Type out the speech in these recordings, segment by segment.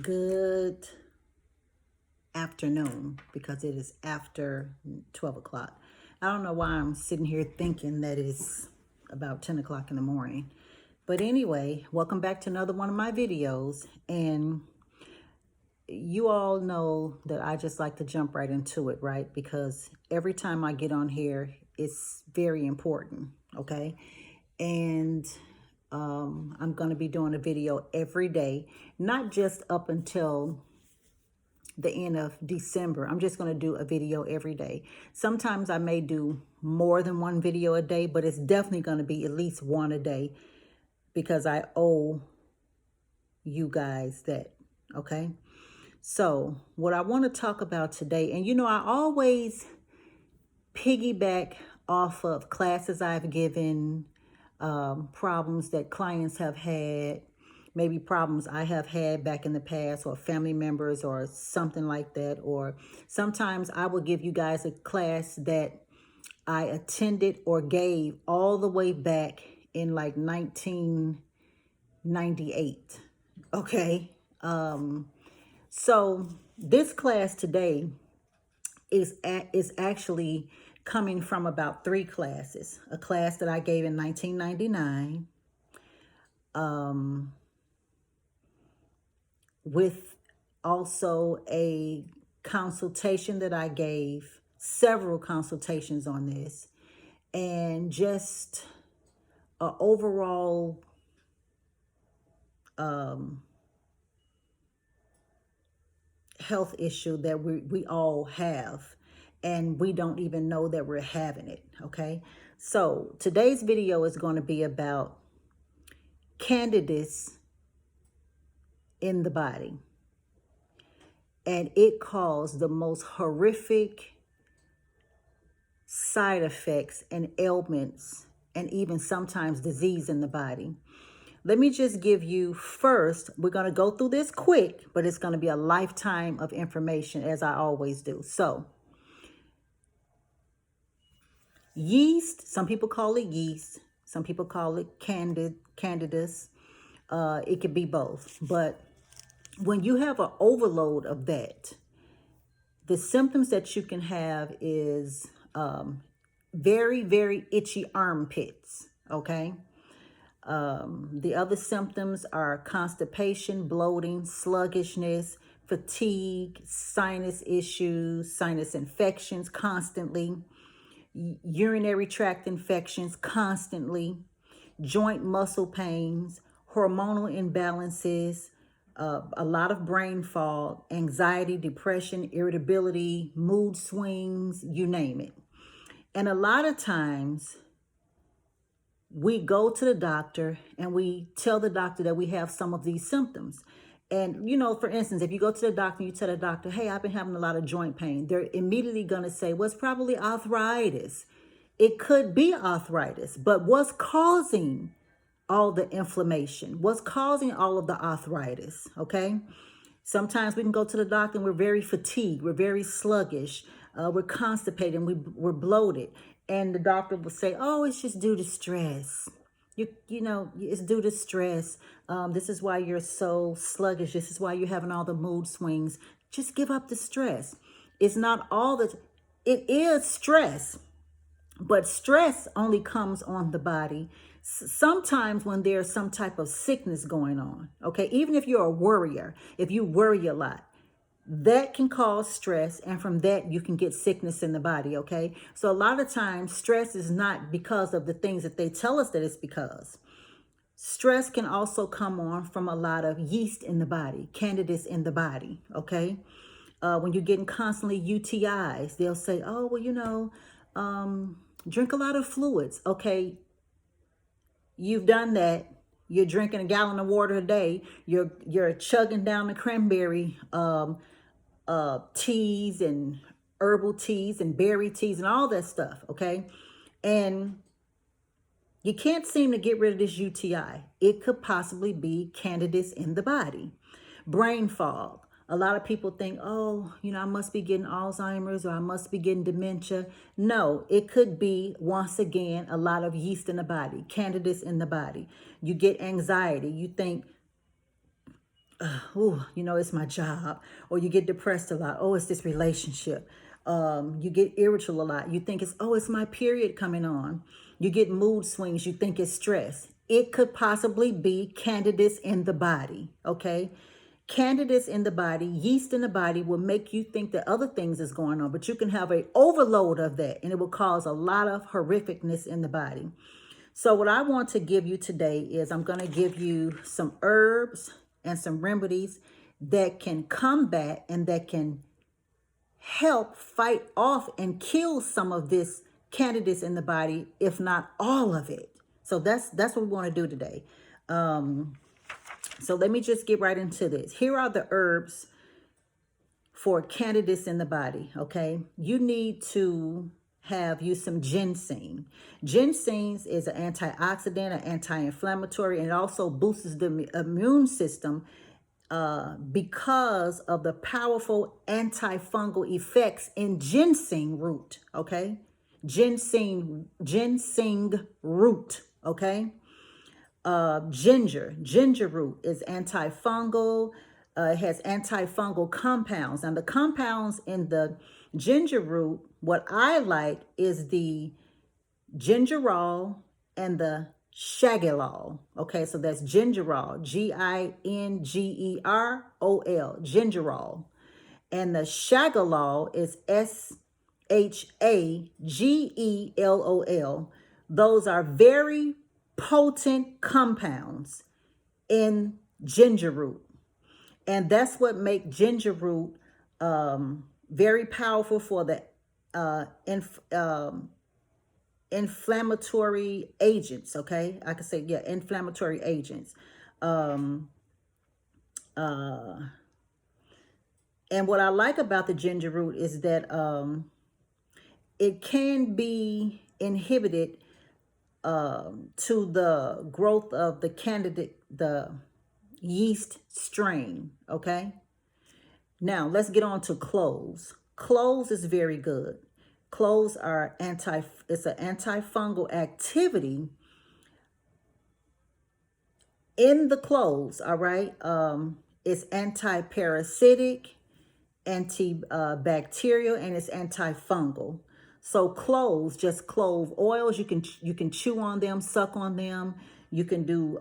Good afternoon, because it is after 12 o'clock. I don't know why I'm sitting here thinking that it's about 10 o'clock in the morning. But anyway, welcome back to another one of my videos. And you all know that I just like to jump right into it, right? Because every time I get on here, it's very important, okay? And I'm going to be doing a video every day, not just up until the end of December. I'm just going to do a video every day. Sometimes I may do more than one video a day, but it's definitely going to be at least one a day because I owe you guys that, okay? So what I want to talk about today, and you know, I always piggyback off of classes I've given, problems that clients have had, maybe problems I have had back in the past, or family members or something like that. Or sometimes I will give you guys a class that I attended or gave all the way back in like 1998. Okay. So this class today is actually coming from about 3 classes. A class that I gave in 1999, with also a consultation that I gave, several consultations on this, and just an overall health issue that we all have, and we don't even know that we're having it, okay? So today's video is going to be about candidates in the body, and it caused the most horrific side effects and ailments, and even sometimes disease in the body. Let me just give you first, we're going to go through this quick, but it's going to be a lifetime of information, as I always do. So yeast, some people call it yeast, some people call it candidas. It could be both, but when you have an overload of that, the symptoms that you can have is very, very itchy armpits, okay? The other symptoms are constipation, bloating, sluggishness, fatigue, sinus issues, sinus infections constantly, urinary tract infections constantly, joint muscle pains, hormonal imbalances, a lot of brain fog, anxiety, depression, irritability, mood swings, you name it. And a lot of times we go to the doctor and we tell the doctor that we have some of these symptoms. And, you know, for instance, if you go to the doctor and you tell the doctor, hey, I've been having a lot of joint pain, they're immediately going to say, well, it's probably arthritis. It could be arthritis, but what's causing all the inflammation? What's causing all of the arthritis? Okay. Sometimes we can go to the doctor and we're very fatigued, we're very sluggish, we're constipated, we're bloated. And the doctor will say, oh, it's just due to stress. You know, it's due to stress. This is why you're so sluggish. This is why you're having all the mood swings. Just give up the stress. It's not all that, it is stress, but stress only comes on the body sometimes when there's some type of sickness going on, okay? Even if you're a worrier, if you worry a lot, that can cause stress, and from that you can get sickness in the body, okay? So a lot of times stress is not because of the things that they tell us that it's because. Stress can also come on from a lot of yeast in the body, candidates in the body, okay? When you're getting constantly UTIs, they'll say, oh, well, you know, drink a lot of fluids. Okay, you've done that. You're drinking a gallon of water a day. You're chugging down the cranberry teas and herbal teas and berry teas and all that stuff, okay? And you can't seem to get rid of this UTI. It could possibly be candidates in the body. Brain fog. A lot of people think, oh, you know, I must be getting Alzheimer's or I must be getting dementia. No, it could be, once again, a lot of yeast in the body, candidates in the body. You get anxiety. You think, oh, you know, it's my job, or you get depressed a lot. Oh, it's this relationship. You get irritable a lot. You think it's, oh, it's my period coming on. You get mood swings. You think it's stress. It could possibly be candidates in the body. Okay. Candidates in the body, yeast in the body will make you think that other things is going on, but you can have an overload of that and it will cause a lot of horrificness in the body. So what I want to give you today is I'm going to give you some herbs and some remedies that can combat and that can help fight off and kill some of this candidates in the body, if not all of it. So that's what we want to do today. So let me just get right into this. Here are the herbs for candidates in the body, okay? You need to use some ginseng. Ginseng is an antioxidant, an anti-inflammatory, and it also boosts the immune system because of the powerful antifungal effects in ginseng root, okay? Ginseng root, okay? Ginger root is antifungal. It has antifungal compounds. And the compounds in the ginger root, what I like is the gingerol and the shagalol. Okay, so that's gingerol, Gingerol, gingerol. And the shagalol is Shagellol. Those are very potent compounds in ginger root. And that's what make ginger root very powerful for the inflammatory agents, okay? I could say, yeah, inflammatory agents. And what I like about the ginger root is that it can be inhibited to the growth of the yeast strain, okay? Now, let's get on to cloves. Cloves is very good. Cloves are it's an antifungal activity in the cloves, all right? It's anti-parasitic, antibacterial, and it's antifungal. So cloves, just clove oils, you can chew on them, suck on them. You can do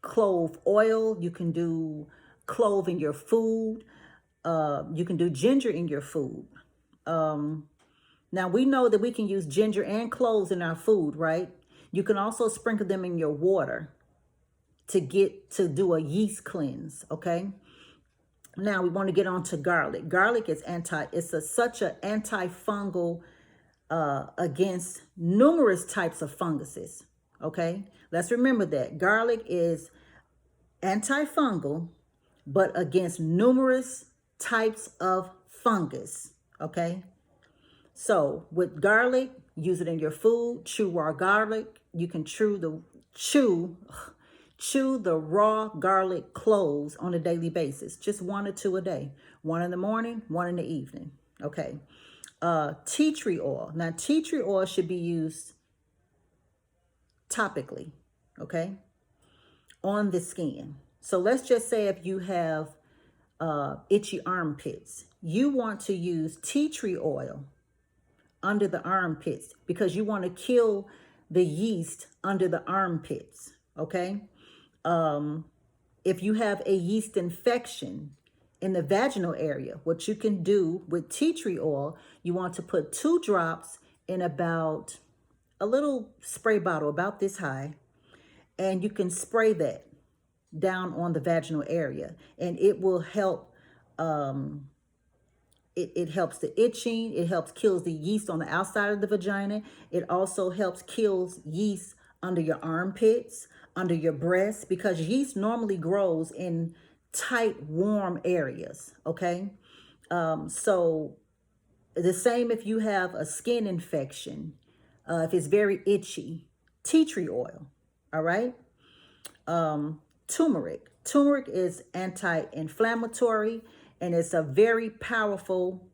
clove oil. You can do clove in your food. You can do ginger in your food. Now we know that we can use ginger and cloves in our food, right? You can also sprinkle them in your water to do a yeast cleanse, okay? Now we want to get on to garlic. Garlic is such an antifungal against numerous types of funguses, okay? Let's remember that. Garlic is antifungal, but against numerous types of fungus, okay? So with garlic, use it in your food. Chew raw garlic. You can chew the raw garlic cloves on a daily basis. Just 1 or 2 a day. 1 in the morning, 1 in the evening. Okay. Tea tree oil. Now, tea tree oil should be used topically, okay, on the skin. So let's just say if you have itchy armpits, you want to use tea tree oil under the armpits because you want to kill the yeast under the armpits, okay? If you have a yeast infection in the vaginal area, what you can do with tea tree oil, you want to put 2 drops in about a little spray bottle about this high, and you can spray that down on the vaginal area, and it will help. It helps the itching. It helps kills the yeast on the outside of the vagina. It also helps kills yeast under your armpits, under your breasts, because yeast normally grows in tight, warm areas, okay? So the same if you have a skin infection, if it's very itchy, tea tree oil, all right? Turmeric. Turmeric is anti-inflammatory, and it's a very powerful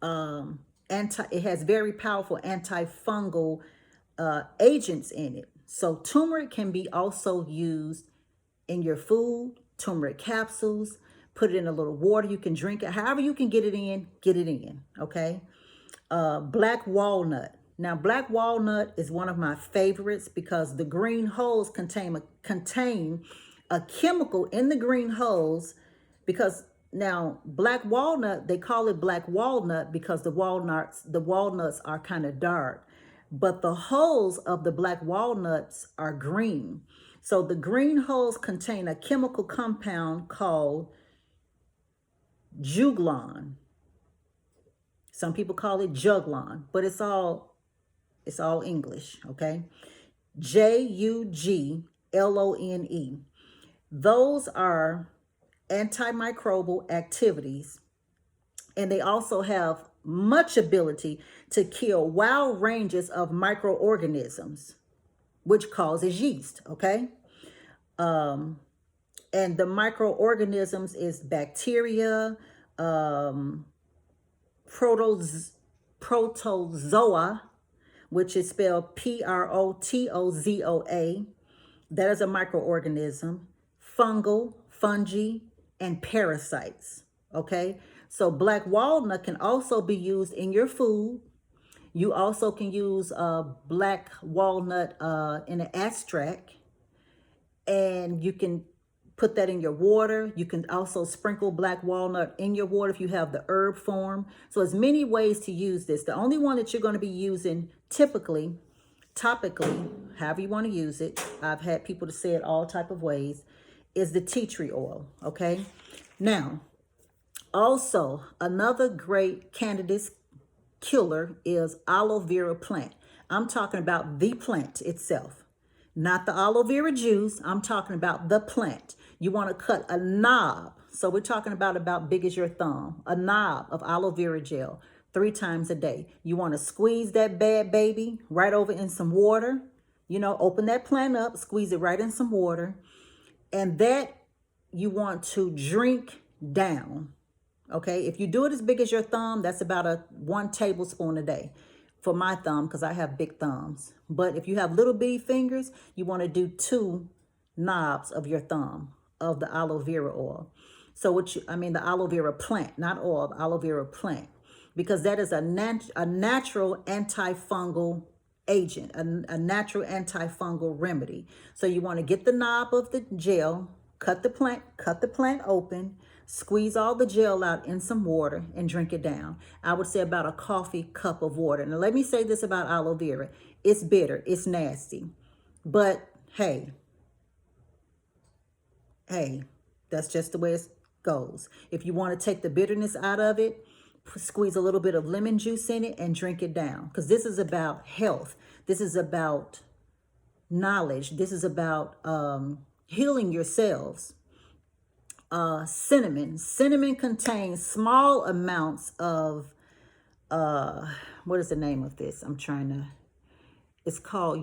it has very powerful antifungal agents in it. So turmeric can be also used in your food, turmeric capsules, put it in a little water. You can drink it. However you can get it in, okay? Black walnut. Now, black walnut is one of my favorites because the green hulls contain a chemical in the green hulls. Because now black walnut, they call it black walnut because the walnuts are kind of dark, but the hulls of the black walnuts are green. So the green hulls contain a chemical compound called juglon. Some people call it juglon, but it's all English, okay? Juglone. Those are antimicrobial activities, and they also have much ability to kill wild ranges of microorganisms, which causes yeast, okay? And the microorganisms is bacteria, protozoa, which is spelled Protozoa. That is a microorganism. Fungi, and parasites, okay? So black walnut can also be used in your food. You also can use black walnut in an extract, and you can put that in your water. You can also sprinkle black walnut in your water if you have the herb form. So there's many ways to use this. The only one that you're going to be using topically, however you want to use it, I've had people to say it all type of ways, is the tea tree oil, okay? Now, also, another great Candida's killer is aloe vera plant. I'm talking about the plant itself, not the aloe vera juice. I'm talking about the plant. You want to cut a knob. So we're talking about big as your thumb, a knob of aloe vera gel 3 times a day. You want to squeeze that bad baby right over in some water. You know, open that plant up, squeeze it right in some water. And that you want to drink down, okay? If you do it as big as your thumb, that's about 1 tablespoon a day for my thumb, because I have big thumbs. But if you have little bitty fingers, you want to do 2 knobs of your thumb of the aloe vera oil. So the aloe vera plant, not oil, the aloe vera plant, because that is a natural antifungal agent, a natural antifungal remedy. So you want to get the knob of the gel, cut the plant open, squeeze all the gel out in some water, and drink it down. I would say about a coffee cup of water. Now let me say this about aloe vera. It's bitter, it's nasty, but hey, that's just the way it goes. If you want to take the bitterness out of it, squeeze a little bit of lemon juice in it and drink it down, because this is about health. This is about knowledge. This is about healing yourselves. Cinnamon contains small amounts of what is the name of this? It's called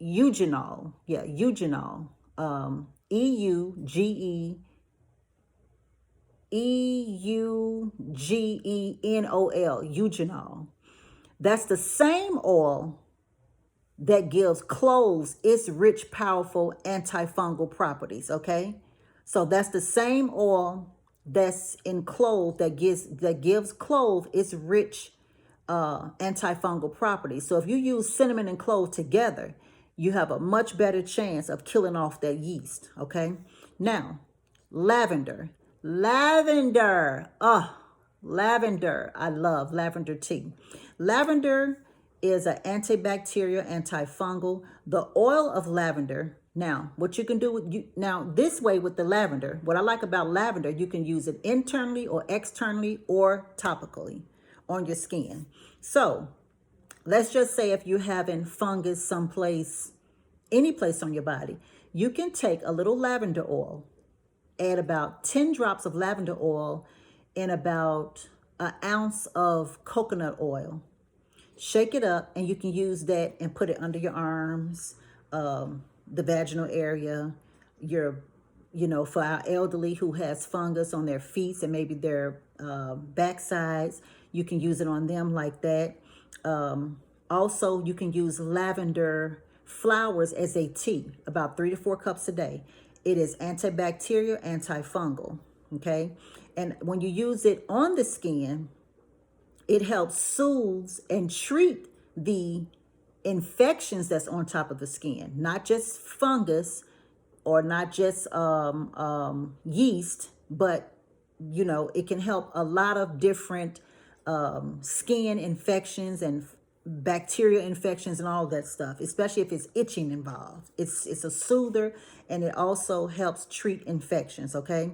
eugenol. Yeah, eugenol. EUGENOL, eugenol. That's the same oil that gives cloves its rich, powerful antifungal properties, okay? So that's the same oil that's in clove that gives clove its rich antifungal properties. So if you use cinnamon and clove together, you have a much better chance of killing off that yeast, okay? Now, lavender. Lavender. I love lavender tea. Lavender is an antibacterial, antifungal. The oil of lavender. Now, what you can do this way with the lavender, what I like about lavender, you can use it internally or externally or topically on your skin. So let's just say if you're having fungus someplace, any place on your body, you can take a little lavender oil, add about 10 drops of lavender oil in about an ounce of coconut oil. Shake it up, and you can use that and put it under your arms, the vaginal area, for our elderly who has fungus on their feet and maybe their backsides, you can use it on them like that. Also, you can use lavender flowers as a tea, about 3 to 4 cups a day. It is antibacterial, antifungal, okay? And when you use it on the skin, it helps soothe and treat the infections that's on top of the skin, not just fungus or not just yeast, but it can help a lot of different skin infections and bacterial infections and all that stuff, especially if it's itching involved. It's a soother, and it also helps treat infections, okay?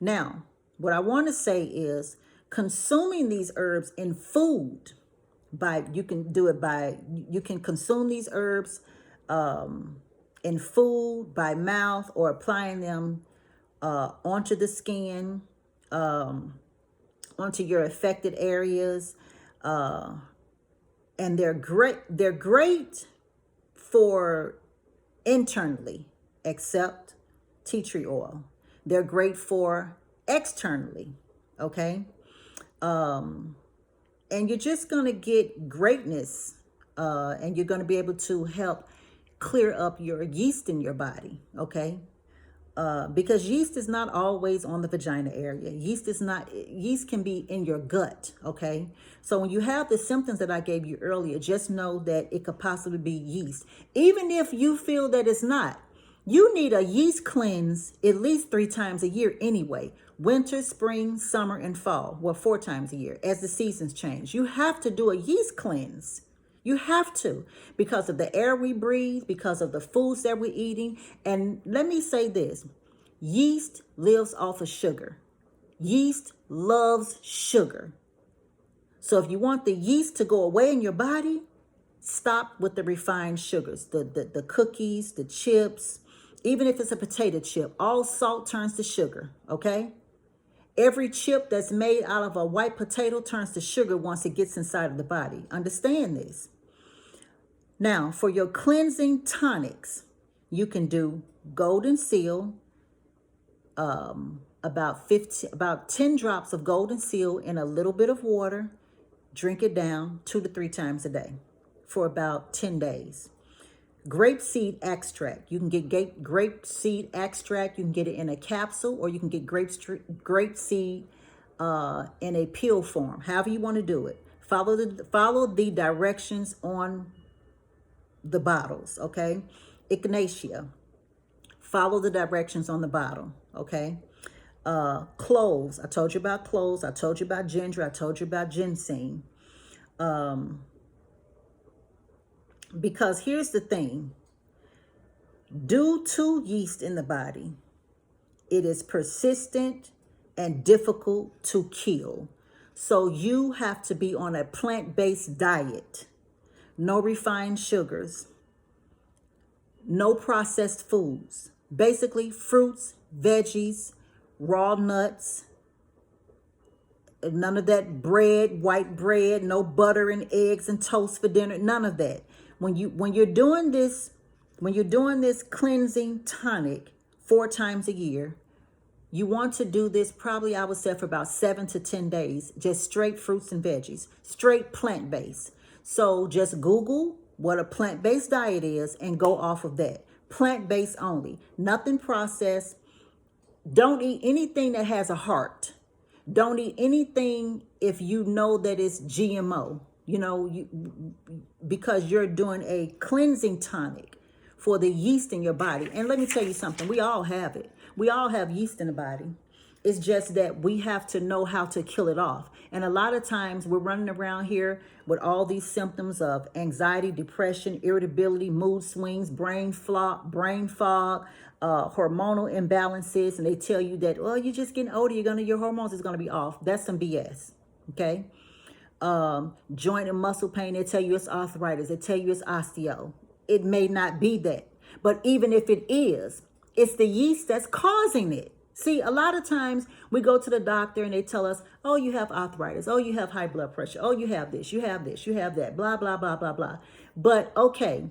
Now, what I want to say is consuming these herbs in food, you can consume these herbs in food, by mouth, or applying them onto the skin, onto your affected areas. And they're great for internally, except tea tree oil. They're great for externally, okay? And you're just going to get greatness, and you're going to be able to help clear up your yeast in your body, okay? Because yeast is not always on the vagina area. Yeast can be in your gut, okay? So when you have the symptoms that I gave you earlier, just know that it could possibly be yeast. Even if you feel that it's not, you need a yeast cleanse at least 3 times a year anyway. Winter, spring, summer, and fall. Well, 4 times a year as the seasons change. You have to do a yeast cleanse. You have to, because of the air we breathe, because of the foods that we're eating. And let me say this, yeast lives off of sugar. Yeast loves sugar. So if you want the yeast to go away in your body, stop with the refined sugars, the cookies, the chips, even if it's a potato chip, all salt turns to sugar, okay? Every chip that's made out of a white potato turns to sugar once it gets inside of the body. Understand this. Now, for your cleansing tonics, you can do golden seal, about 10 drops of golden seal in a little bit of water. Drink it down 2 to 3 times a day for about 10 days. Grape seed extract. You can get grape seed extract. You can get it in a capsule, or you can get grape seed in a pill form. However you want to do it. Follow the directions on the bottles, okay? Echinacea. Follow the directions on the bottle, okay? Cloves. I told you about cloves. I told you about ginger. I told you about ginseng. Because here's the thing. Due to yeast in the body, it is persistent and difficult to kill. So you have to be on a plant-based diet. No refined sugars. No processed foods. Basically, fruits, veggies, raw nuts. None of that bread, white bread, no butter and eggs and toast for dinner. None of that. When you're doing this cleansing tonic 4 times a year, you want to do this probably, I would say, for about 7 to 10 days, just straight fruits and veggies, straight plant-based. So just Google what a plant-based diet is and go off of that. Plant-based only, nothing processed. Don't eat anything that has a heart. Don't eat anything if you know that it's GMO, because you're doing a cleansing tonic for the yeast in your body. And let me tell you something, we all have it. We all have yeast in the body. It's just that we have to know how to kill it off. And a lot of times we're running around here with all these symptoms of anxiety, depression, irritability, mood swings, brain fog, hormonal imbalances. And they tell you that, well, you're just getting older. Your hormones is going to be off. That's some BS. Okay. Joint and muscle pain. They tell you it's arthritis. They tell you it's osteo. It may not be that. But even if it is, it's the yeast that's causing it. See, a lot of times we go to the doctor and they tell us, oh, you have arthritis. Oh, you have high blood pressure. Oh, you have this, you have that, blah, blah, blah, blah, blah. But okay,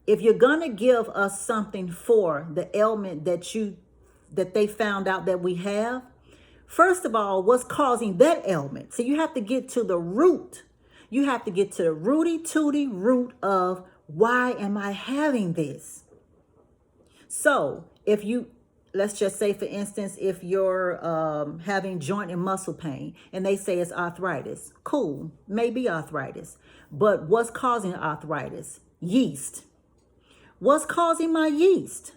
if you're going to give us something for the ailment that they found out that we have, first of all, what's causing that ailment? So you have to get to the root. You have to get to the root of why am I having this? So if you, let's just say, for instance, if you're having joint and muscle pain and they say it's arthritis, cool, maybe arthritis. But what's causing arthritis? Yeast. What's causing my yeast?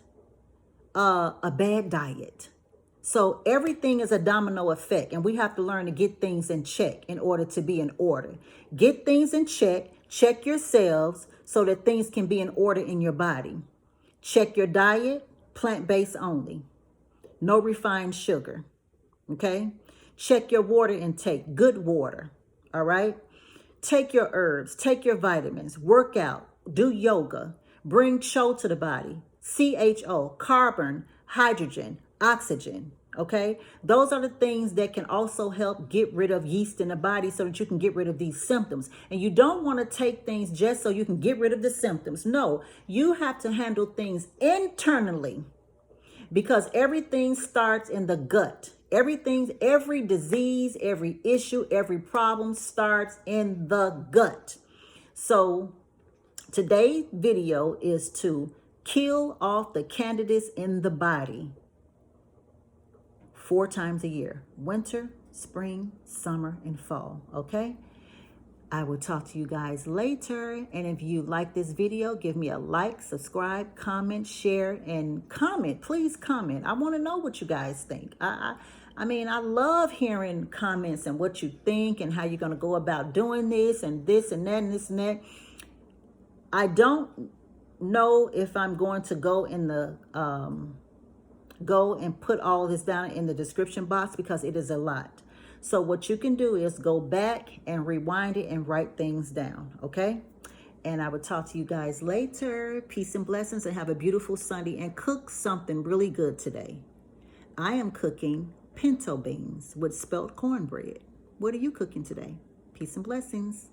A bad diet. So everything is a domino effect, and we have to learn to get things in check in order to be in order. Get things in check, check yourselves so that things can be in order in your body. Check your diet, plant-based only. No refined sugar, okay? Check your water intake, good water, all right? Take your herbs, take your vitamins, work out, do yoga, bring CHO to the body, CHO, carbon, hydrogen, oxygen, okay? Those are the things that can also help get rid of yeast in the body so that you can get rid of these symptoms. And you don't want to take things just so you can get rid of the symptoms. No, you have to handle things internally, because everything starts in the gut. Every disease, every issue, every problem starts in the gut. So today's video is to kill off the candidates in the body 4 times a year: winter, spring, summer, and fall. Okay? I will talk to you guys later. And if you like this video, give me a like, subscribe, comment, share, and comment. Please comment. I want to know what you guys think. I mean, I love hearing comments and what you think and how you're going to go about doing this and this and that and this and that. I don't know if I'm going to go in the go and put all this down in the description box because it is a lot. So what you can do is go back and rewind it and write things down, okay? And I will talk to you guys later. Peace and blessings, and have a beautiful Sunday, and cook something really good today. I am cooking pinto beans with spelt cornbread. What are you cooking today? Peace and blessings.